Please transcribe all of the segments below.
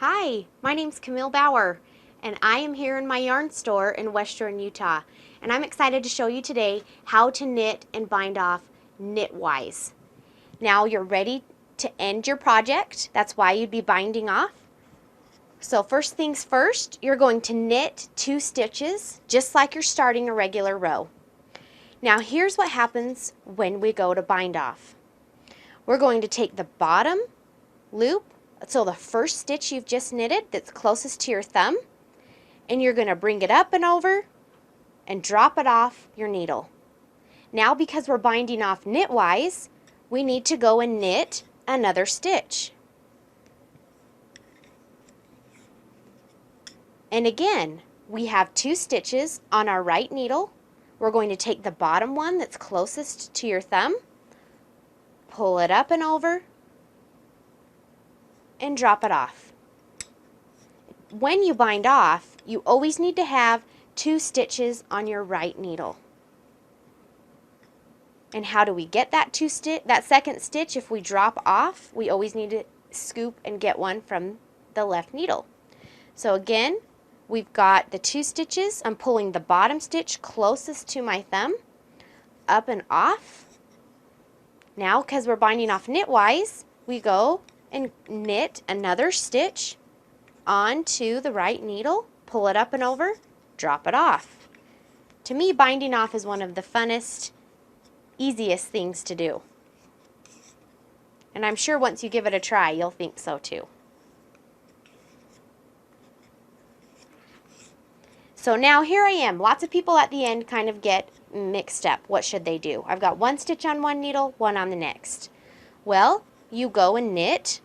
Hi, my name's Camille Bauer, and I am here in my yarn store in Western Utah, and I'm excited to show you today how to knit and bind off Knitwise. Now you're ready to end your project. That's why you'd be binding off. So first things first, you're going to knit 2 stitches just like you're starting a regular row. Now here's what happens when we go to bind off. We're going to take the bottom loop, so the first stitch you've just knitted that's closest to your thumb, and you're going to bring it up and over and drop it off your needle. Now because we're binding off knitwise, we need to go and knit another stitch. And again, we have 2 stitches on our right needle. We're going to take the bottom one that's closest to your thumb, pull it up and over, and drop it off. When you bind off, you always need to have 2 stitches on your right needle. And how do we get that second stitch? If we drop off, we always need to scoop and get one from the left needle. So again, we've got the 2 stitches. I'm pulling the bottom stitch closest to my thumb, up and off. Now, because we're binding off knitwise, we go and knit another stitch onto the right needle, pull it up and over, drop it off. To me, binding off is one of the funnest, easiest things to do. And I'm sure once you give it a try, you'll think so too. So now here I am. Lots of people at the end kind of get mixed up. What should they do? I've got 1 stitch on one needle, 1 on the next. Well, you go and knit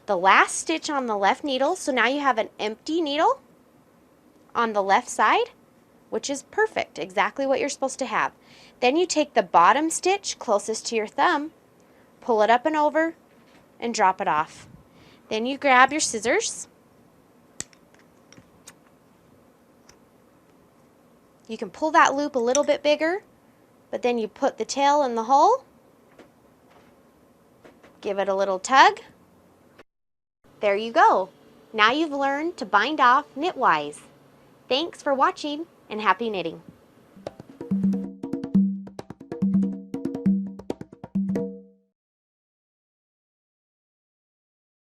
the last stitch on the left needle. So now you have an empty needle on the left side, which is perfect, exactly what you're supposed to have. Then you take the bottom stitch closest to your thumb, pull it up and over, and drop it off. Then you grab your scissors. You can pull that loop a little bit bigger, but then you put the tail in the hole, give it a little tug. There you go. Now you've learned to bind off knitwise. Thanks for watching and happy knitting.